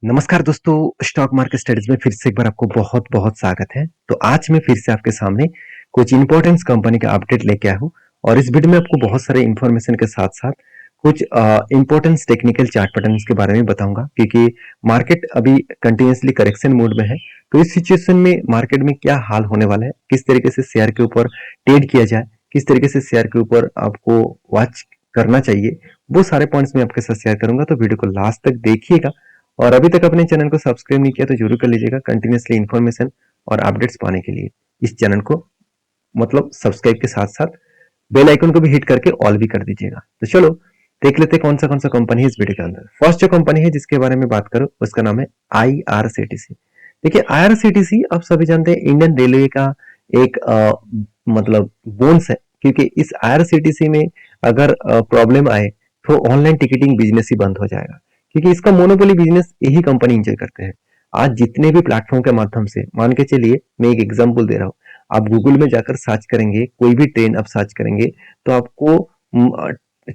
नमस्कार दोस्तों, stock market studies में फिर से एक बार आपको बहुत-बहुत स्वागत है। तो आज मैं फिर से आपके सामने कुछ इम्पोर्टेंस कंपनी का अपडेट लेके आया हूँ और इस वीडियो में आपको बहुत सारे इन्फॉर्मेशन के साथ-साथ कुछ इम्पोर्टेंस टेक्निकल चार्ट पैटर्न्स के बारे में बताऊंगा क्योंकि मार्केट अभी कंटिन्यूअसली करेक्शन मोड में है। तो इस सिचुएशन में मार्केट में क्या हाल होने वाला है, किस तरीके से शेयर के ऊपर ट्रेड किया जाए, किस तरीके से शेयर के ऊपर आपको वॉच करना चाहिए, वो सारे पॉइंट्स मैं आपके साथ शेयर करूंगा। तो वीडियो को लास्ट तक देखिएगा और अभी तक अपने चैनल को सब्सक्राइब नहीं किया तो जरूर कर लीजिएगा कंटिन्यूअसली इन्फॉर्मेशन और अपडेट्स पाने के लिए। इस चैनल को मतलब सब्सक्राइब के साथ साथ बेल आइकन को भी हिट करके ऑल भी कर दीजिएगा। तो चलो देख लेते हैं कौन सा कंपनी है इस वीडियो के अंदर। फर्स्ट जो कंपनी है जिसके बारे में बात करूं उसका नाम है IRCTC। देखिए IRCTC आप सभी जानते हैं इंडियन रेलवे का एक मतलब बोन्स है, क्योंकि इस IRCTC में अगर प्रॉब्लम आए तो ऑनलाइन टिकटिंग बिजनेस ही बंद हो जाएगा, क्योंकि इसका मोनोपोली बिजनेस यही कंपनी एंजॉय करते हैं। आज जितने भी प्लेटफॉर्म के माध्यम से, मान के चलिए मैं एक एग्जांपल दे रहा हूँ, आप गूगल में जाकर सर्च करेंगे, कोई भी ट्रेन आप सर्च करेंगे तो आपको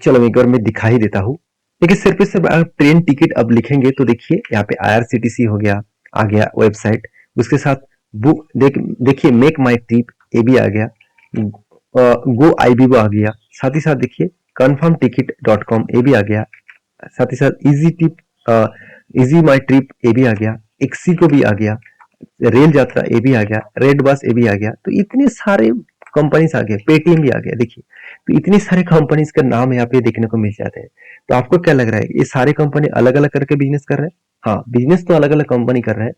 चलो एक बार मैं दिखा ही देता हूँ। देखिए सिर्फ सिर्फ आप ट्रेन टिकट अब लिखेंगे तो देखिए यहाँ पे IRCTC हो गया, आ गया वेबसाइट। उसके साथ बुक देखिए मेक माई ट्रिप ये भी आ गया, गो IBIBO आ गया, साथ ही साथ देखिए कन्फर्म टिकट .com ये भी आ गया, साथ ही साथ इजी माई ट्रिप ये भी आ गया, एक्सी को भी आ गया, रेल यात्रा ये भी आ गया, रेड बस ये भी आ गया। तो इतने सारे कंपनीज आ गए, पेटीएम भी आ गया। देखिए तो इतनी सारे कंपनीज का नाम यहाँ पे देखने को मिल जाते हैं। तो आपको क्या लग रहा है ये सारे कंपनी अलग अलग करके बिजनेस कर रहे हैं? हाँ, बिजनेस तो अलग अलग कंपनी कर रहे हैं।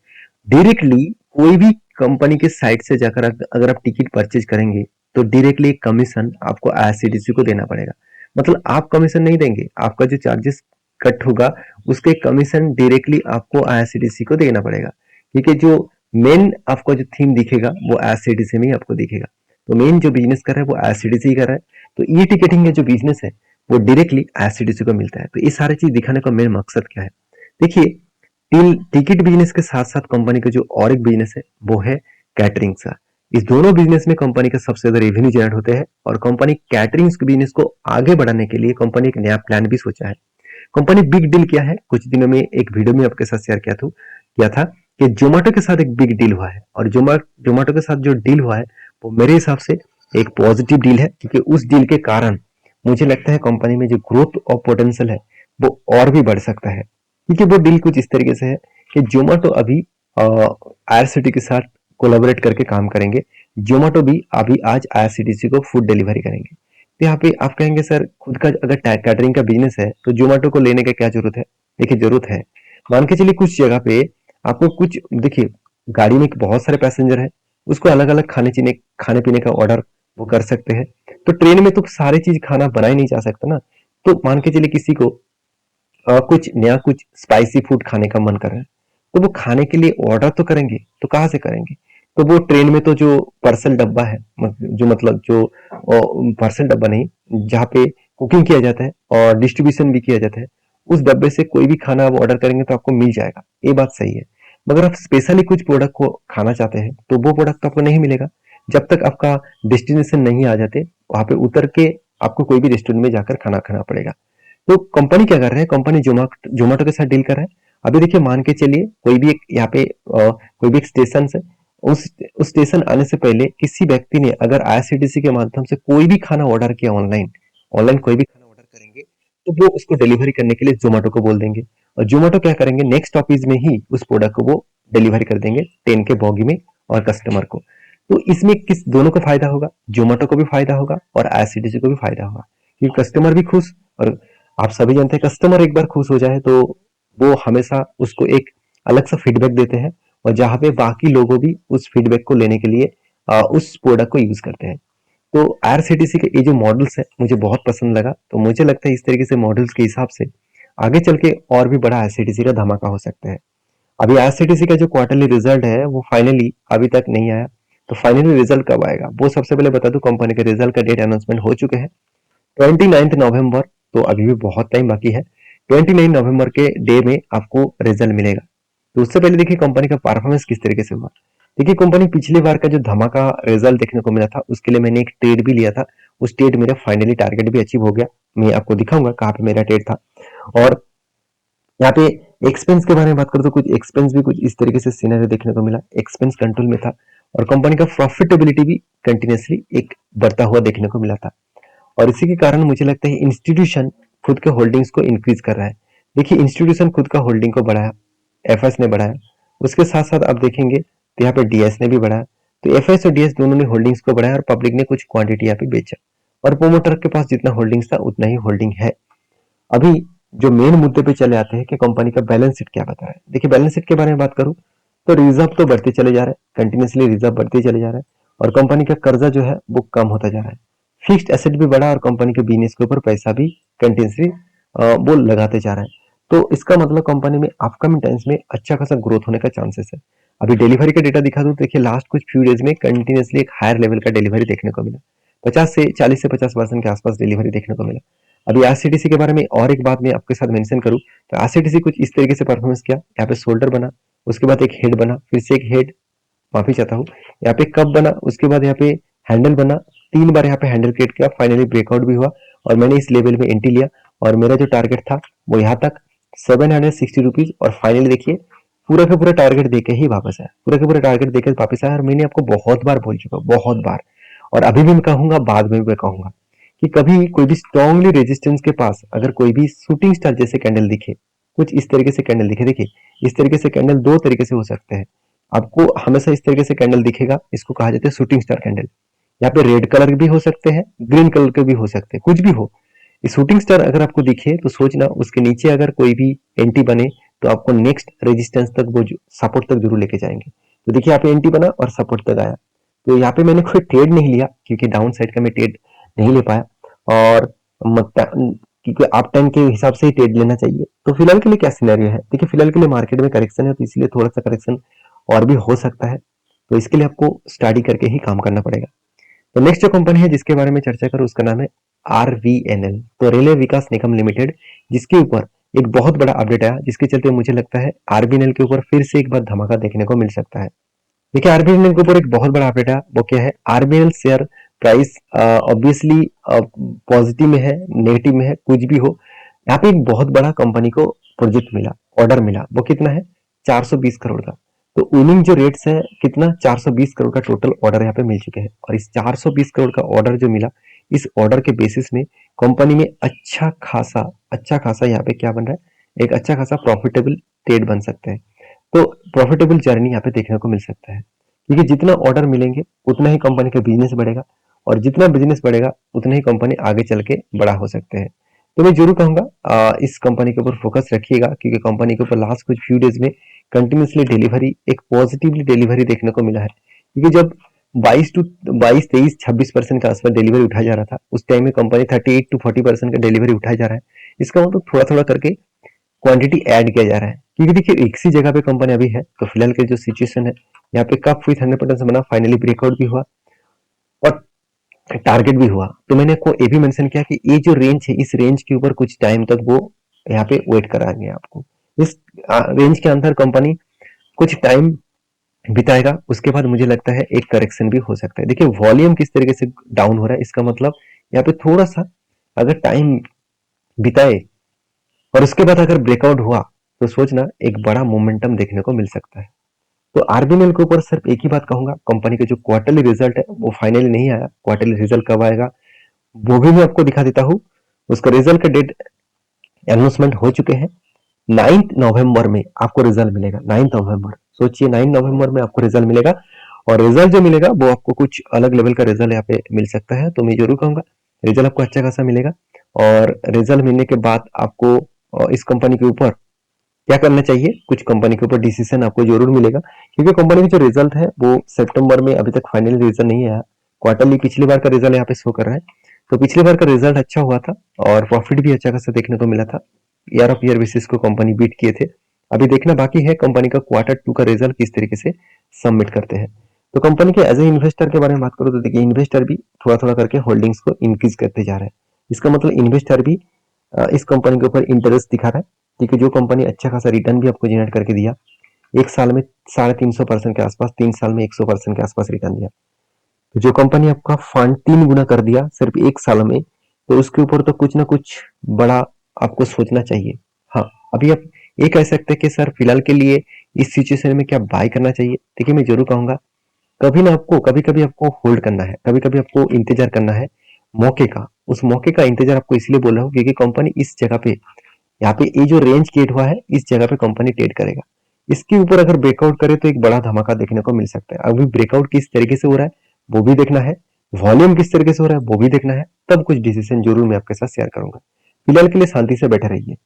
डायरेक्टली कोई भी कंपनी के साइट से जाकर अगर आप टिकट परचेज करेंगे तो डायरेक्टली एक कमीशन आपको IRCTC को देना पड़ेगा। मतलब आप कमीशन नहीं देंगे, आपका जो चार्जेस कट होगा उसके कमीशन डायरेक्टली आपको IRCTC को देना पड़ेगा, क्योंकि जो मेन आपको जो थीम दिखेगा वो IRCTC में ही आपको दिखेगा। तो मेन जो बिजनेस कर रहा है वो IRCTC कर रहा है। तो ई टिकटिंग का जो बिजनेस है वो डायरेक्टली IRCTC को मिलता है। तो ये सारी चीज दिखाने का मेन मकसद क्या है? देखिए टिकट बिजनेस के साथ साथ कंपनी का जो और एक बिजनेस है वो है कैटरिंग का। इस दोनों बिजनेस में कंपनी का सबसे ज्यादा रेवेन्यू जनरेट होते हैं और कंपनी कैटरिंग बिजनेस को आगे बढ़ाने के लिए कंपनी एक नया प्लान भी सोचा है। कंपनी बिग डील क्या है, कुछ दिनों में एक वीडियो में आपके साथ शेयर किया था कि जोमेटो के साथ एक बिग डील हुआ है और जोमेटो के साथ जो डील हुआ है वो मेरे हिसाब से एक पॉजिटिव डील है, क्योंकि उस डील के कारण मुझे लगता है कंपनी में जो ग्रोथ और पोटेंशियल है वो और भी बढ़ सकता है। क्योंकि वो डील कुछ इस तरीके से है कि जोमेटो अभी IRCTC के साथ कोलैबोरेट करके काम करेंगे। जोमेटो भी अभी आज IRCTC को फूड डिलीवरी करेंगे। तो यहाँ पे आप कहेंगे सर खुद का अगर कैटरिंग का बिजनेस है तो जोमेटो को लेने का क्या जरूरत है? देखिए जरूरत है। मान के चलिए कुछ जगह पे आपको कुछ देखिए गाड़ी में बहुत सारे पैसेंजर है, उसको अलग अलग खाने पीने का ऑर्डर वो कर सकते हैं। तो ट्रेन में तो सारी चीज खाना बना ही नहीं जा सकता ना। तो मान के चलिए किसी को कुछ नया कुछ स्पाइसी फूड खाने का मन कर रहा है तो वो खाने के लिए ऑर्डर तो करेंगे, तो कहाँ से करेंगे? तो वो ट्रेन में तो जो पार्सल डब्बा है, जो मतलब जो पार्सल डब्बा नहीं जहाँ पे कुकिंग किया जाता है और डिस्ट्रीब्यूशन भी किया जाता है, उस डब्बे से कोई भी खाना आप ऑर्डर करेंगे तो आपको मिल जाएगा, ये बात सही है। मगर आप स्पेशली कुछ प्रोडक्ट को खाना चाहते हैं तो वो प्रोडक्ट आपको नहीं मिलेगा जब तक आपका डेस्टिनेशन नहीं आ जाते। वहां पे उतर के आपको कोई भी रेस्टोरेंट में जाकर खाना खाना पड़ेगा। तो कंपनी क्या कर रहा है, कंपनी जोमेटो के साथ डील कर रहा है। अभी देखिए मान के चलिए कोई भी एक यहाँ पे कोई भी एक स्टेशन है, उस स्टेशन आने से पहले किसी व्यक्ति ने अगर IRCTC के माध्यम से कोई भी खाना ऑर्डर किया ऑनलाइन ऑनलाइन कोई भी खाना ऑर्डर करेंगे तो वो उसको डिलीवरी करने के लिए जोमेटो को बोल देंगे और जोमेटो क्या करेंगे नेक्स्ट ऑफिस में ही उस प्रोडक्ट को वो डिलीवरी कर देंगे ट्रेन के बॉगी में और कस्टमर को। तो इसमें किस दोनों को फायदा होगा, जोमेटो को भी फायदा होगा और IRCTC को भी फायदा होगा, क्योंकि कस्टमर भी खुश। और आप सभी जानते हैं कस्टमर एक बार खुश हो जाए तो वो हमेशा उसको एक अलग सा फीडबैक देते हैं और जहाँ पे बाकी लोगों भी उस फीडबैक को लेने के लिए उस प्रोडक्ट को यूज करते हैं। तो IRCTC के ये जो मॉडल्स है मुझे बहुत पसंद लगा। तो मुझे लगता है इस तरीके से मॉडल्स के हिसाब से आगे चल के और भी बड़ा IRCTC का धमाका हो सकता है। अभी IRCTC का जो क्वार्टरली रिजल्ट है वो फाइनली अभी तक नहीं आया। तो फाइनली रिजल्ट कब आएगा वो सबसे पहले बता दूं, कंपनी के रिजल्ट का डेट अनाउंसमेंट हो चुके हैं 29 नवंबर। तो अभी भी बहुत टाइम बाकी है। 29 नवंबर के डे में आपको रिजल्ट मिलेगा। तो उससे पहले देखिए कंपनी का परफॉर्मेंस किस तरीके से हुआ। देखिए कंपनी पिछली बार का जो धमाका रिजल्ट देखने को मिला था उसके लिए मैंने एक ट्रेड भी लिया था। उस ट्रेड मेरा फाइनली टारगेट भी अचीव हो गया। मैं आपको दिखाऊंगा कहाँ पे मेरा ट्रेड था। और यहाँ पे एक्सपेंस के बारे में बात करें तो कुछ एक्सपेंस भी कुछ इस तरीके से सिनेरियो देखने को मिला, एक्सपेंस कंट्रोल में था और कंपनी का प्रॉफिटेबिलिटी भी कंटिन्यूसली एक बढ़ता हुआ देखने को मिला था। और इसी के कारण मुझे लगता है इंस्टीट्यूशन खुद के होल्डिंग्स को इंक्रीज कर रहा है। देखिए इंस्टीट्यूशन खुद का होल्डिंग को बढ़ाया, एफएस ने बढ़ाया, उसके साथ साथ आप देखेंगे तो यहाँ पे डीएस ने भी बढ़ाया। तो एफएस और डीएस दोनों ने होल्डिंग्स को बढ़ाया और पब्लिक ने कुछ क्वांटिटी यहाँ पे बेचा और प्रोमोटर के पास जितना होल्डिंग्स था उतना ही होल्डिंग है। अभी जो मेन मुद्दे पे चले आते हैं कि कंपनी का बैलेंस शीट क्या बता रहा है। देखिए बैलेंस शीट के बारे में बात करूं तो रिजर्व तो बढ़ते चले जा रहे हैं, कंटिन्यूसली रिजर्व बढ़ते चले जा रहे हैं और कंपनी का कर्जा जो है वो कम होता जा रहा है। फिक्स्ड एसेट भी बढ़ा और कंपनी के बिजनेस के ऊपर पैसा भी कंटिन्यूसली वो लगाते जा रहा है। तो इसका मतलब कंपनी में अपकमिंग टाइम्स में अच्छा खासा ग्रोथ होने का चांसेस है। अभी डिलीवरी का डेटा दिखा दूं तो देखिए लास्ट कुछ फ्यू डेज में कंटिन्यूसली एक हायर लेवल का डिलीवरी देखने को मिला, 40 से 50% के आसपास डिलीवरी देखने को मिला। अभी आरसीटीसी के बारे में और एक बात मैं आपके साथ मेंशन करूं तो आरसीटीसी कुछ इस तरीके से परफॉर्मेंस किया, यहाँ पे शोल्डर बना, उसके बाद एक हेड बना, फिर से एक हेड, माफी चाहता हूँ, यहाँ पे कप बना, उसके बाद यहाँ पे हैंडल बना, 3 बार यहाँ पे हैंडल क्रिएट किया, फाइनली ब्रेकआउट भी हुआ और मैंने इस लेवल में एंट्री लिया और मेरा जो टारगेट था वो यहाँ तक 760 रुपीज और फाइनली देखिए पूरा का पूरा टारगेट देके ही वापस आया, पूरा का पूरा टारगेट देके वापस आया। और मैंने आपको बहुत बार बोल चुका, बहुत बार, और अभी भी मैं कहूंगा, बाद में भी मैं कहूंगा कि कभी कोई भी स्ट्रॉन्गली रेजिस्टेंस के पास अगर कोई भी शूटिंग स्टार जैसे कैंडल दिखे, कुछ इस तरीके से कैंडल दिखे, देखिए इस तरीके से कैंडल दो तरीके से हो सकते हैं। आपको हमेशा इस तरीके से कैंडल दिखेगा, इसको कहा जाता है शूटिंग स्टार कैंडल। यहाँ पे रेड कलर भी हो सकते हैं, ग्रीन कलर के भी हो सकते हैं, कुछ भी हो। ये शूटिंग स्टार अगर आपको दिखे तो सोचना उसके नीचे अगर कोई भी एंटी बने तो आपको नेक्स्ट रेजिस्टेंस तक वो सपोर्ट तक जरूर लेके जाएंगे। तो देखिए यहाँ पे एंटी बना और सपोर्ट तक आया, तो यहाँ पे मैंने कोई ट्रेड नहीं लिया क्योंकि डाउन साइड का मैं ट्रेड नहीं ले पाया और क्योंकि अप टाइम के हिसाब से ही ट्रेड लेना चाहिए। तो फिलहाल के लिए क्या सिनेरियो है, देखिए फिलहाल के लिए मार्केट में करेक्शन है तो इसलिए थोड़ा सा करेक्शन और भी हो सकता है, तो इसके लिए आपको स्टडी करके ही काम करना पड़ेगा। तो नेक्स्ट जो कंपनी है जिसके बारे में चर्चा करूं उसका नाम है आरवीएनएल, तो रेलवे विकास निगम लिमिटेड, जिसके ऊपर एक बहुत बड़ा अपडेट आया जिसके चलते मुझे लगता है आरबीएनएल के ऊपर फिर से एक बार धमाका देखने को मिल सकता है। देखिए आरबीएनएल के ऊपर एक बहुत बड़ा अपडेट आया, वो क्या है, RBNL share price obviously positive में है, नेगेटिव में है, कुछ भी हो, यहाँ पे एक बहुत बड़ा कंपनी को प्रोजेक्ट मिला, ऑर्डर मिला, वो कितना है, 420 करोड़ का। तो विनिंग जो रेट्स है कितना, 420 करोड़ का टोटल ऑर्डर यहाँ पे मिल चुके हैं और इस 420 करोड़ का ऑर्डर जो मिला, इस ऑर्डर के बेसिस में कंपनी में अच्छा खासा यहाँ पे क्या बन रहा है, एक अच्छा खासा प्रॉफिटेबल ट्रेड बन सकते हैं। तो प्रॉफिटेबल जर्नी यहाँ पे देखने को मिल सकता है क्योंकि जितना ऑर्डर मिलेंगे उतना ही कंपनी का बिजनेस बढ़ेगा और जितना बिजनेस बढ़ेगा उतना ही कंपनी आगे चल के बड़ा हो सकते हैं। तो मैं जरूर कहूंगा इस कंपनी के ऊपर फोकस रखिएगा क्योंकि कंपनी के ऊपर लास्ट कुछ फ्यू डेज में कंटिन्यूसली डिलीवरी, एक पॉजिटिवली डिलीवरी देखने को मिला है क्योंकि जब 22, 23, 26% के आसपास डिलीवरी उठाया जा रहा था उस टाइम में कंपनी 38 to 40% का डिलीवरी उठाया जा रहा है। इसका मतलब थोड़ा थोड़ा करके क्वांटिटी ऐड किया जा रहा है क्योंकि देखिए एक सी जगह पे कंपनी अभी है। तो फिलहाल के जो सिचुएशन है यहाँ पे कप विथ 100% से बना, फाइनली ब्रेकआउट भी हुआ और टारगेट भी हुआ। तो मैंने आपको ये भी मेंशन किया कि ये जो रेंज है इस रेंज के ऊपर कुछ टाइम तक वो यहाँ पे वेट कराएंगे आपको, इस रेंज के अंदर कंपनी कुछ टाइम बिताएगा, उसके बाद मुझे लगता है एक करेक्शन भी हो सकता है। देखिए वॉल्यूम किस तरीके से डाउन हो रहा है, इसका मतलब यहाँ पे थोड़ा सा अगर टाइम बिताए और उसके बाद अगर ब्रेकआउट हुआ तो सोचना एक बड़ा मोमेंटम देखने को मिल सकता है। तो आरबीएनएल के ऊपर सिर्फ एक ही बात कहूंगा, कंपनी का जो क्वार्टरली रिजल्ट है वो फाइनली नहीं आया, क्वार्टरली रिजल्ट कब आएगा वो भी मैं आपको दिखा देता हूँ। उसका रिजल्ट का डेट अनाउंसमेंट हो चुके हैं, 9 नवंबर में आपको रिजल्ट मिलेगा। 9 नवंबर, सोचिए 9 नवंबर में आपको रिजल्ट मिलेगा और रिजल्ट जो मिलेगा वो आपको कुछ अलग लेवल का रिजल्ट यहाँ पे मिल सकता है। तो मैं जरूर कहूंगा रिजल्ट आपको अच्छा खासा मिलेगा और रिजल्ट मिलने के बाद आपको इस कंपनी के ऊपर क्या करना चाहिए, कुछ कंपनी के ऊपर डिसीजन आपको जरूर मिलेगा क्योंकि कंपनी का जो रिजल्ट है वो सितंबर में अभी तक फाइनल रिजल्ट नहीं आया। क्वार्टरली पिछली बार का रिजल्ट यहाँ पे शो कर रहा है, तो पिछली बार का रिजल्ट अच्छा हुआ था और प्रॉफिट भी अच्छा खासा देखने को मिला था, ईयर ऑफ ईयर बेसिस को कंपनी बीट किए थे। अभी देखना बाकी है कंपनी का Q2 का रिजल्ट किस तरीके से सबमिट करते हैं। तो कंपनी के एज ए इन्वेस्टर के बारे में बात करो तो देखिए इन्वेस्टर भी थोड़ा थोड़ा करके होल्डिंग्स को इंक्रीज करते जा रहे हैं। इसका मतलब इन्वेस्टर भी इस कंपनी के ऊपर इंटरेस्ट दिखा रहा है क्योंकि जो कंपनी अच्छा खासा रिटर्न भी आपको जनरेट करके दिया, एक साल में 350% के आसपास, 3 साल में 100% के आसपास रिटर्न दिया, तो जो कंपनी आपका फंड 3 गुना कर दिया सिर्फ एक साल में, तो उसके ऊपर तो कुछ ना कुछ बड़ा आपको सोचना चाहिए। हाँ, अभी आप ये कह सकते हैं कि सर फिलहाल के लिए इस सिचुएशन में क्या बाय करना चाहिए? देखिए मैं ज़रूर कहूँगा, कभी ना आपको कभी-कभी आपको होल्ड करना है, कभी-कभी आपको इंतज़ार करना है मौके का। उस मौके का इंतज़ार आपको इसलिए बोल रहा हूँ क्योंकि कंपनी इस जगह पे, यहाँ पे ये जो रेंज क्रिएट हुआ है, इस जगह पे कंपनी ट्रेड करेगा। इसके ऊपर अगर ब्रेकआउट करे तो एक बड़ा धमाका देखने को मिल सकता है। अभी ब्रेकआउट किस तरीके से हो रहा है, वो भी देखना है। वॉल्यूम किस तरीके से हो रहा है, वो भी देखना है। तब कुछ डिसीजन जरूर मैं आपके साथ शेयर करूंगा। फिलहाल के लिए शांति से बैठे रहिए।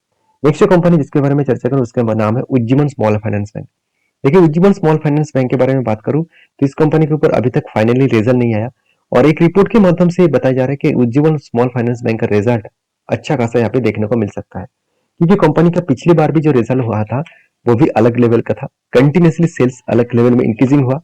नेक्स्ट जो कंपनी जिसके बारे में चर्चा करूं उसका नाम है उज्जीवन स्मॉल फाइनेंस बैंक। देखिए उज्जीवन स्मॉल फाइनेंस बैंक के बारे में बात करूं तो इस कंपनी के ऊपर अभी तक फाइनली रिजल्ट नहीं आया और एक रिपोर्ट के माध्यम से बताया जा रहा है कि उज्जीवन स्मॉल फाइनेंस बैंक का रिजल्ट अच्छा खासा यहाँ पे देखने को मिल सकता है, क्योंकि कंपनी का पिछली बार भी जो रिजल्ट हुआ था वो भी अलग लेवल का था। कंटिन्यूसली सेल्स अलग लेवल में इंक्रीजिंग हुआ,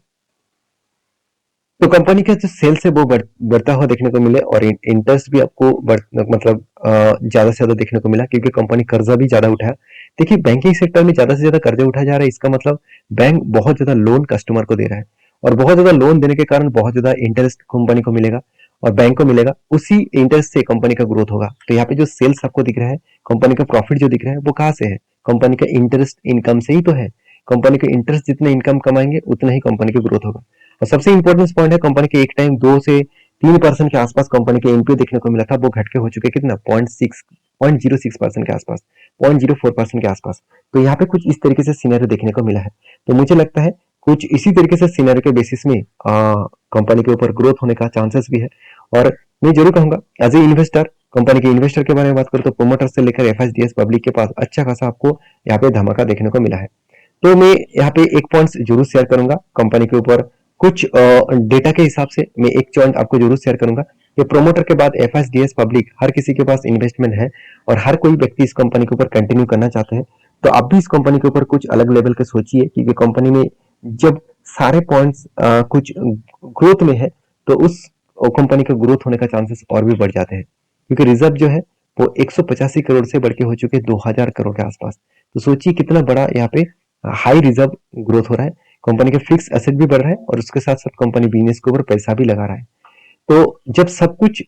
तो कंपनी का जो सेल्स है वो बढ़ता हुआ देखने को मिले और इंटरेस्ट भी आपको मतलब ज्यादा से ज्यादा देखने को मिला, क्योंकि कंपनी कर्जा भी ज्यादा उठाया। देखिए बैंकिंग सेक्टर में ज्यादा से ज्यादा कर्जा उठाया जा रहा है, इसका मतलब बैंक बहुत ज्यादा लोन कस्टमर को दे रहा है और बहुत ज्यादा लोन देने के कारण बहुत ज्यादा इंटरेस्ट कंपनी को मिलेगा और बैंक को मिलेगा। उसी इंटरेस्ट से कंपनी का ग्रोथ होगा। तो यहाँ पे जो सेल्स आपको दिख रहा है, कंपनी का प्रॉफिट जो दिख रहा है वो कहाँ से है? कंपनी का इंटरेस्ट इनकम से ही तो है। कंपनी का इंटरेस्ट जितने इनकम कमाएंगे उतना ही कंपनी का ग्रोथ होगा। और सबसे इंपॉर्टेंट पॉइंट है, कंपनी के एक टाइम 2 से 3% के आसपास कंपनी के एनपीए देखने को मिला था, वो घट के हो चुके कितना 0.06% के आसपास, 0.04% के आसपास। तो यहाँ पे कुछ इस तरीके से सिनेरियो देखने को मिला है। तो मुझे लगता है कुछ इसी तरीके से सिनेरियो के बेसिस में कंपनी के ऊपर ग्रोथ होने का चांसेस भी है। और मैं जरूर कहूंगा एज ए इन्वेस्टर, कंपनी के इन्वेस्टर के बारे में बात करूँ तो प्रोमोटर से लेकर एफएसडीएस पब्लिक के पास अच्छा खासा आपको यहाँ पे धमाका देखने को मिला है। तो मैं यहाँ पे एक पॉइंट जरूर शेयर करूंगा कंपनी के ऊपर, कुछ डेटा के हिसाब से मैं एक पॉइंट आपको जरूर शेयर करूंगा कि प्रोमोटर के बाद एफएसडीएस पब्लिक हर किसी के पास इन्वेस्टमेंट है और हर कोई व्यक्ति इस कंपनी के ऊपर कंटिन्यू करना चाहते हैं। तो आप भी इस कंपनी के ऊपर कुछ अलग लेवल के सोचिए, क्योंकि कंपनी में जब सारे पॉइंट्स कुछ ग्रोथ में है तो उस कंपनी का ग्रोथ होने का चांसेस और भी बढ़ जाते हैं, क्योंकि रिजर्व जो है वो 185 करोड़ से बढ़ के हो चुके 2000 करोड़ के आसपास। तो सोचिए कितना बड़ा यहाँ पे हाई रिजर्व ग्रोथ हो रहा है। कंपनी के फिक्स एसेट भी बढ़ रहा है और उसके साथ साथ कंपनी बिजनेस के ऊपर पैसा भी लगा रहा है। तो जब सब कुछ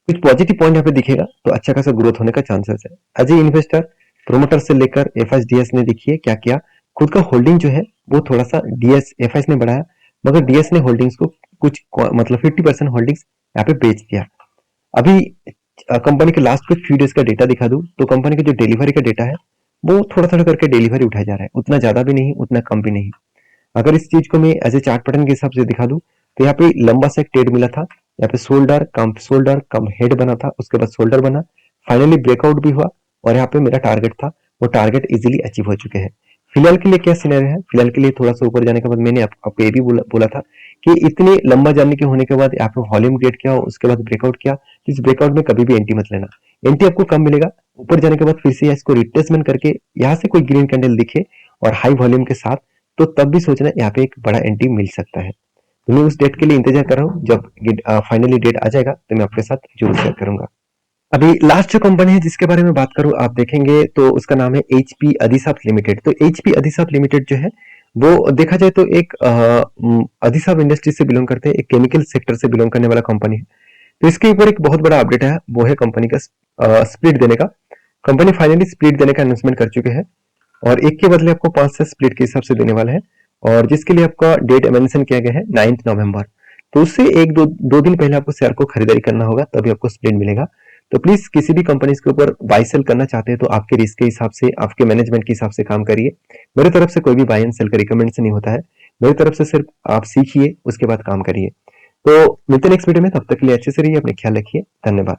कुछ पॉजिटिव पॉइंट यहाँ पे दिखेगा तो अच्छा खासा ग्रोथ होने का चांसेस है। एज ए इन्वेस्टर, प्रोमोटर से लेकर एफएसडीएस ने देखिए क्या किया, खुद का होल्डिंग जो है वो थोड़ा सा डीएस एफएस ने बढ़ाया, मगर डीएस ने होल्डिंग्स को कुछ मतलब 50% होल्डिंग्स यहाँ पे बेच दिया। अभी कंपनी के लास्ट के फ्यू डेज का डेटा दिखा दूं तो कंपनी का जो डिलीवरी का डेटा है वो थोड़ा थोड़ा करके डिलीवरी उठाया जा रहा है, उतना ज्यादा भी नहीं उतना कम भी नहीं। अगर इस चीज को मैं एज ए चार्ट पैटर्न के हिसाब से दिखा दूं तो यहाँ पे लंबा सा एक ट्रेड मिला था, यहाँ पे शोल्डर कम हेड बना था, उसके बाद शोल्डर बना, फाइनली ब्रेकआउट भी हुआ और यहाँ पे मेरा टारगेट था, वो टारगेट इजीली अचीव हो चुके हैं। फिलहाल के लिए क्या सिनेरियो है, फिलहाल के लिए थोड़ा सा ऊपर जाने के बाद मैंने आपको ये भी बोला था कि इतने लंबा जाने के होने के बाद यहाँ पे वॉल्यूम क्रिएट किया, उसके बाद ब्रेकआउट किया। इस ब्रेकआउट में कभी भी एंटी मत लेना, एंटी आपको कम मिलेगा। ऊपर जाने के बाद फिर से इसको रिट्रेसमेंट करके यहाँ से कोई ग्रीन कैंडल दिखे और हाई वॉल्यूम के साथ, तो तब भी सोचना यहाँ पे एक बड़ा एंटी मिल सकता है। तो मैं उस डेट के लिए इंतजार कर रहा हूँ, जब फाइनली डेट आ जाएगा तो मैं आपके साथ जरूर शेयर करूंगा। अभी लास्ट जो कंपनी है जिसके बारे में बात करूं आप देखेंगे तो उसका नाम है एचपी अधिसाप लिमिटेड। तो एचपी अधिसाप लिमिटेड जो है वो देखा जाए तो एक अधिसाप इंडस्ट्री से बिलोंग करते हैं, एक केमिकल सेक्टर से बिलोंग करने वाला कंपनी है। तो इसके ऊपर एक बहुत बड़ा अपडेट है, वो है कंपनी का स्प्लिट देने का। कंपनी फाइनली स्प्लिट देने का अनाउंसमेंट कर चुके हैं और एक के बदले आपको 5 से स्प्लिट के हिसाब से देने वाले हैं, और जिसके लिए आपका डेट मेंशन किया गया है 9 नवंबर। तो उससे एक दो दिन पहले आपको शेयर को खरीदारी करना होगा, तभी आपको स्प्लिट मिलेगा। तो प्लीज किसी भी कंपनी के ऊपर बाय सेल करना चाहते हैं तो आपके रिस्क के हिसाब से, आपके मैनेजमेंट के हिसाब से काम करिए। मेरी तरफ से कोई भी बाय एंड सेल का रिकमेंडेशन नहीं होता है, मेरी तरफ से सिर्फ आप सीखिए उसके बाद काम करिए। तो मिलते हैं नेक्स्ट वीडियो में, तब तक के लिए अच्छे से रहिए, अपने ख्याल रखिए, धन्यवाद।